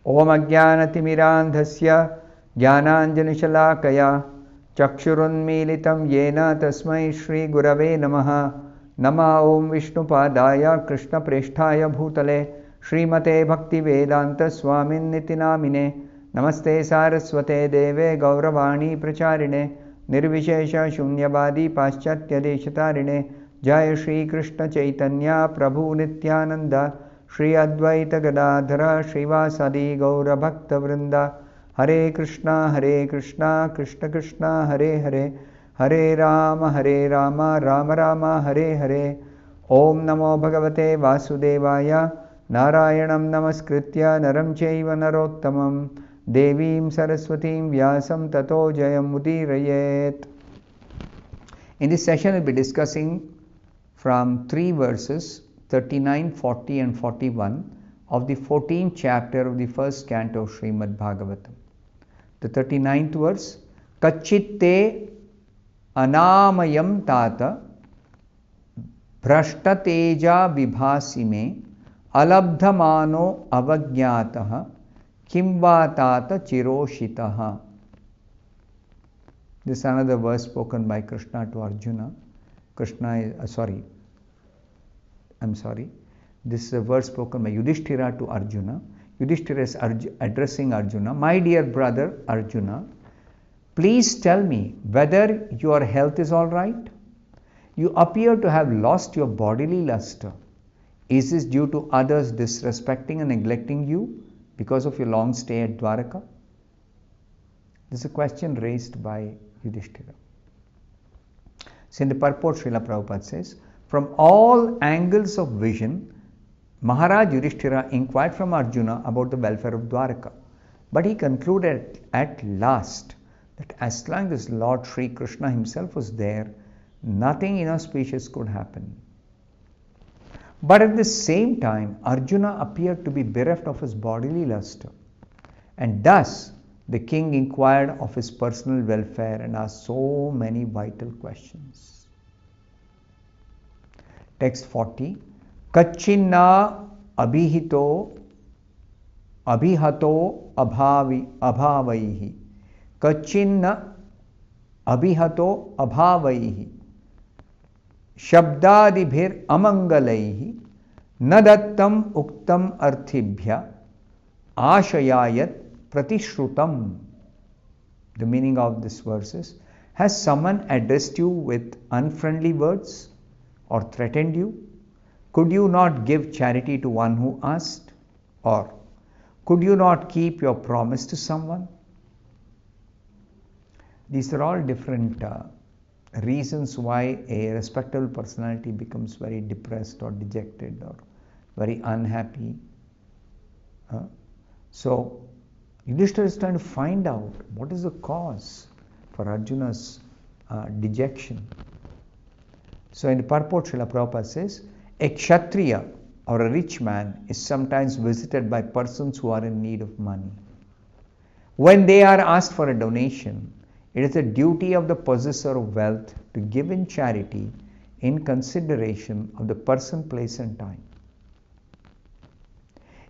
Om Ajnanatimirandhasya Jnananjanashalakaya Chakshurunmilitam Yena Tasmai Shri Gurave Namaha. Nama Om Vishnupadaya Krishna Presthaya Bhutale Srimate Bhaktivedanta Swamin Nitinamine Namaste Saraswate Deve Gauravani Pracharine Nirvishesha Shunyavadi Paschatya Deshatarine Jaya Shri Krishna Chaitanya Prabhu Nityananda Shri Advaita Gadadhara Srivasadi Gaura Bhakta Vrinda Hare Krishna Krishna Krishna Hare Hare Hare Rama Rama Rama Hare Hare. Om Namo Bhagavate Vasudevaya. Narayanam Namaskritya Naram Chaiva Narottamam Devim Saraswatim Vyasam Tato Jayam Udirayet. In this session we'll be discussing from 3 verses 39, 40 and 41 of the 14th chapter of the first canto of Srimad Bhagavatam. The 39th verse, Kachitte Anamayam Tata Bhrashtateja Vibhasime Alabdhamano Avagyataha Kimva Tata Chiroshitaha. This is another verse spoken by Krishna to Arjuna. This is a verse spoken by Yudhishthira to Arjuna. Yudhishthira is addressing Arjuna. My dear brother Arjuna, please tell me whether your health is all right. You appear to have lost your bodily luster. Is this due to others disrespecting and neglecting you because of your long stay at Dwaraka? This is a question raised by Yudhishthira. So in the purport, Srila Prabhupada says, from all angles of vision, Maharaj Yudhishthira inquired from Arjuna about the welfare of Dwaraka. But he concluded at last that as long as Lord Sri Krishna himself was there, nothing inauspicious could happen. But at the same time, Arjuna appeared to be bereft of his bodily luster. And thus, the king inquired of his personal welfare and asked so many vital questions. Text 40. Kachinna abhihato abhavaihi. Kachinna abhihato abhavaihi. Shabdadibhir amangalaihi. Nadattam uktam arthibhya. Ashayayat pratishrutam. The meaning of this verse is, has someone addressed you with unfriendly words or threatened you? Could you not give charity to one who asked? Or could you not keep your promise to someone? These are all different reasons why a respectable personality becomes very depressed or dejected or very unhappy. So, Yudhishthira is trying to find out what is the cause for Arjuna's dejection. So, in the purport, Srila Prabhupada says, a Kshatriya or a rich man is sometimes visited by persons who are in need of money. When they are asked for a donation, it is the duty of the possessor of wealth to give in charity in consideration of the person, place and time.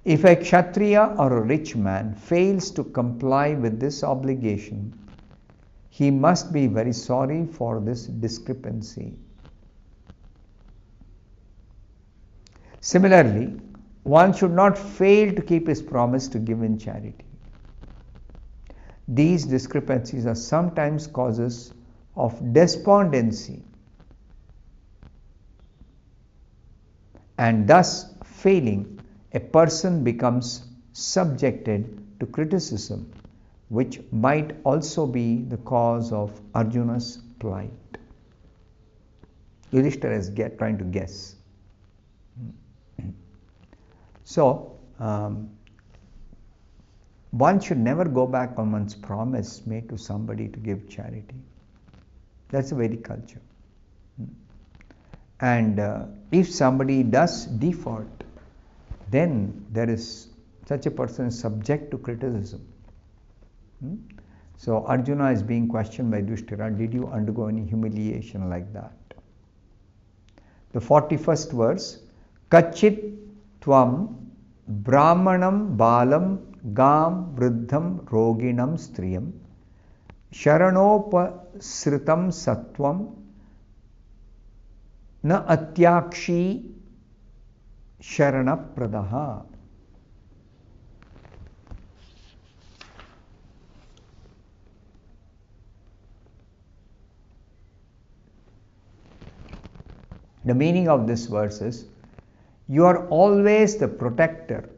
If a Kshatriya or a rich man fails to comply with this obligation, he must be very sorry for this discrepancy. Similarly, one should not fail to keep his promise to give in charity. These discrepancies are sometimes causes of despondency, and thus failing, a person becomes subjected to criticism, which might also be the cause of Arjuna's plight. Yudhishthira is trying to guess. So, one should never go back on one's promise made to somebody to give charity. That's a Vedic culture. And if somebody does default, then there is such a person is subject to criticism. So Arjuna is being questioned by Yudhishthira, did you undergo any humiliation like that? The 41st verse, Kachit Tvam Brahmanam balam gam vruddham roginam striyam sharanopasritam sattvam na atyakshi sharanapradaha. The meaning of this verse is, you are always the protector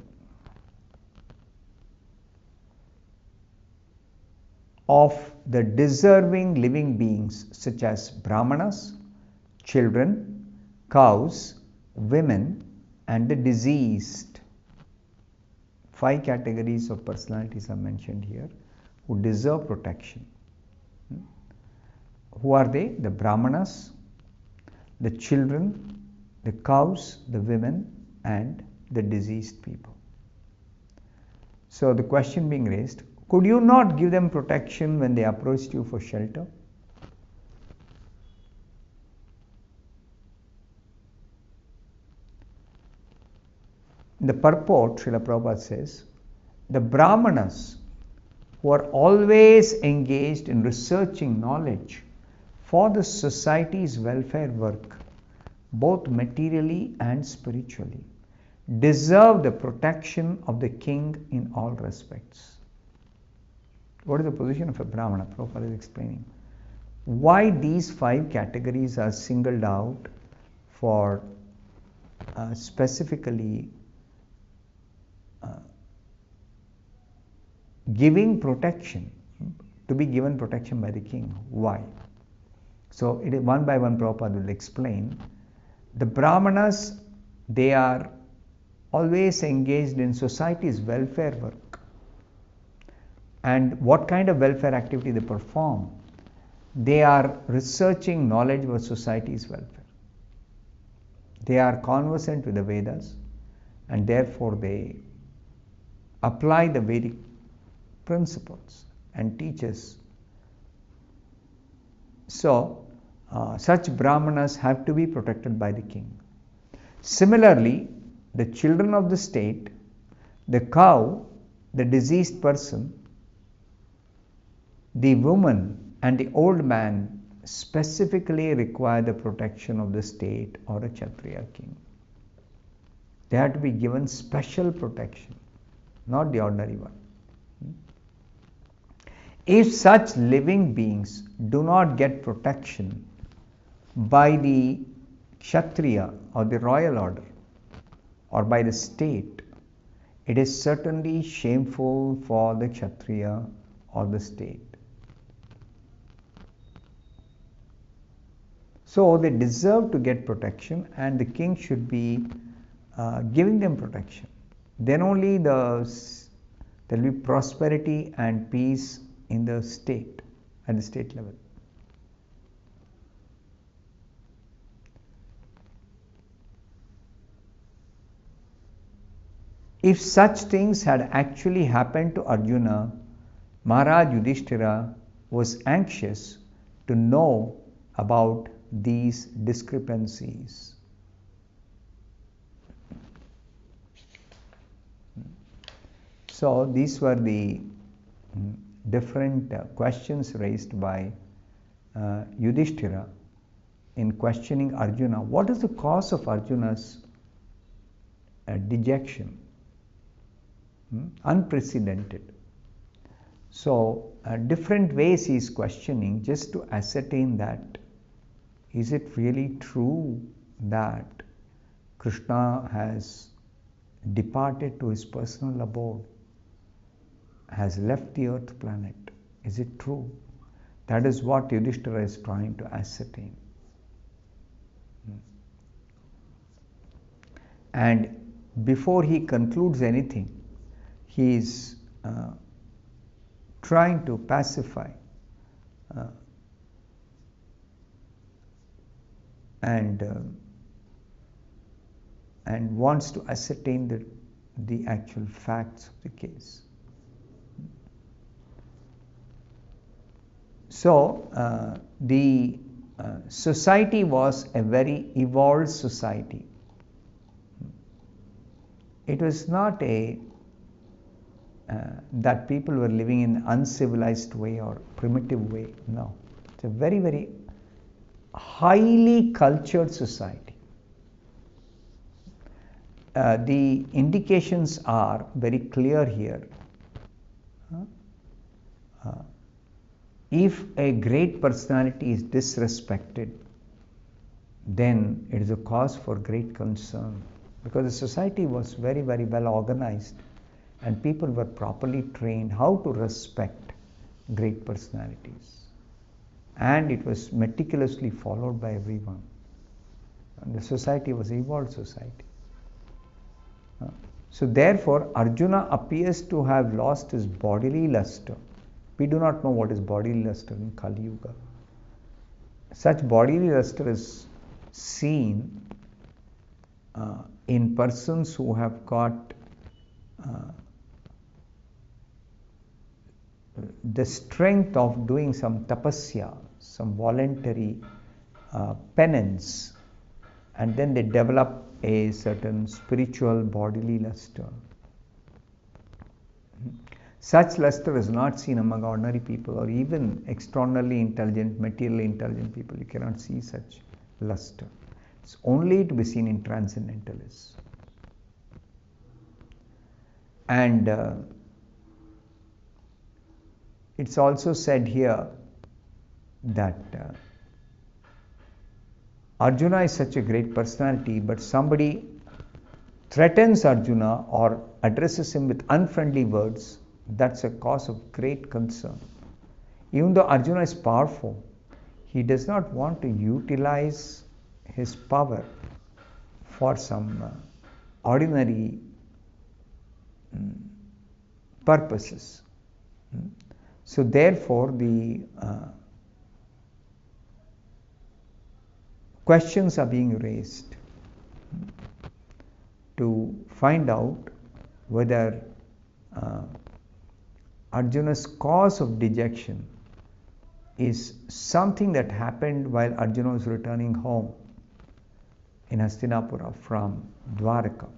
of the deserving living beings such as brahmanas, children, cows, women, and the diseased. 5 categories of personalities are mentioned here who deserve protection. Who are they? The brahmanas, the children, the cows, the women, and the diseased people. So the question being raised, could you not give them protection when they approached you for shelter? In the purport, Srila Prabhupada says, the brahmanas who are always engaged in researching knowledge for the society's welfare work, both materially and spiritually, deserve the protection of the king in all respects. What is the position of a brahmana? Prabhupada is explaining why these 5 categories are singled out for specifically giving protection, to be given protection by the king. Why? So it is one by one Prabhupada will explain. The brahmanas, they are always engaged in society's welfare work. And what kind of welfare activity they perform? They are researching knowledge about society's welfare. They are conversant with the Vedas, and therefore they apply the Vedic principles and teaches. So, such brahmanas have to be protected by the king. Similarly, the children of the state, the cow, the diseased person, the woman, and the old man specifically require the protection of the state or a Kshatriya king. They have to be given special protection, not the ordinary one. If such living beings do not get protection by the Kshatriya or the royal order or by the state, it is certainly shameful for the Kshatriya or the state. So they deserve to get protection, and the king should be giving them protection. Then only there will be prosperity and peace in the state, at the state level. If such things had actually happened to Arjuna, Maharaj Yudhishthira was anxious to know about these discrepancies. So these were the different questions raised by Yudhishthira in questioning Arjuna. What is the cause of Arjuna's dejection? Unprecedented. So different ways he is questioning just to ascertain that, is it really true that Krishna has departed to his personal abode, has left the earth planet? Is it true? That is what Yudhishthira is trying to ascertain. And before he concludes anything, he is trying to pacify and wants to ascertain the actual facts of the case. So the society was a very evolved society. it was not that people were living in uncivilized way or primitive way. No, it's a very, very highly cultured society. The indications are very clear here. If a great personality is disrespected, then it is a cause for great concern, because the society was very, very well organized and people were properly trained how to respect great personalities, and it was meticulously followed by everyone, and the society was an evolved society. So therefore Arjuna appears to have lost his bodily luster. We do not know what is bodily luster in Kali Yuga. Such bodily luster is seen in persons who have got the strength of doing some tapasya, some voluntary penance, and then they develop a certain spiritual bodily luster. Such luster is not seen among ordinary people or even extraordinarily intelligent, materially intelligent people. You cannot see such luster. It's only to be seen in transcendentalists. And it's also said here that Arjuna is such a great personality, but somebody threatens Arjuna or addresses him with unfriendly words, that's a cause of great concern. Even though Arjuna is powerful, he does not want to utilize his power for some ordinary purposes. So therefore the questions are being raised to find out whether Arjuna's cause of dejection is something that happened while Arjuna was returning home in Hastinapura from Dwaraka.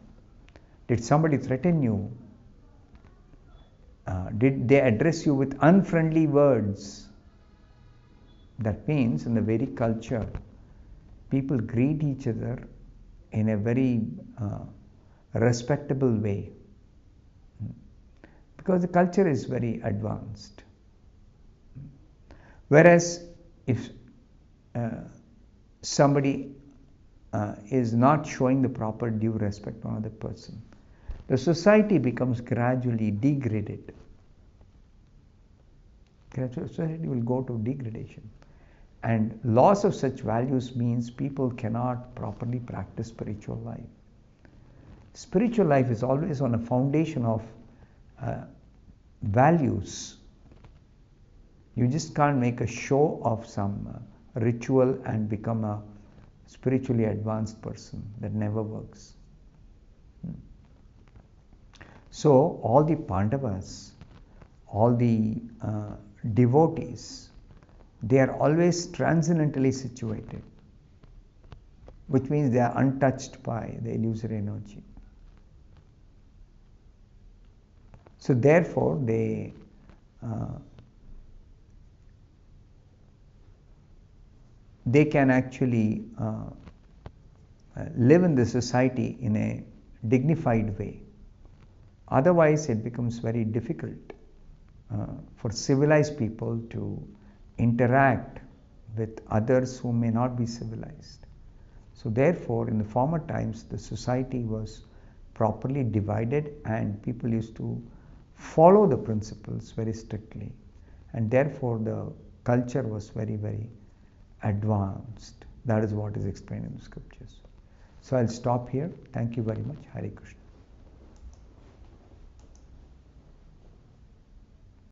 Did somebody threaten you? Did they address you with unfriendly words? That means in the Vedic culture, people greet each other in a very respectable way, because the culture is very advanced. Whereas if somebody is not showing the proper due respect to another person, the society becomes gradually degraded. Society will go to degradation. And loss of such values means people cannot properly practice spiritual life. Spiritual life is always on a foundation of values. You just can't make a show of some ritual and become a spiritually advanced person. That never works. So all the Pandavas, all the devotees, they are always transcendentally situated, which means they are untouched by the illusory energy. So therefore they can actually live in the society in a dignified way. Otherwise it becomes very difficult for civilized people to interact with others who may not be civilized. So therefore in the former times the society was properly divided and people used to follow the principles very strictly, and therefore the culture was very, very advanced. That is what is explained in the scriptures. So I'll stop here. Thank you very much. Hare Krishna.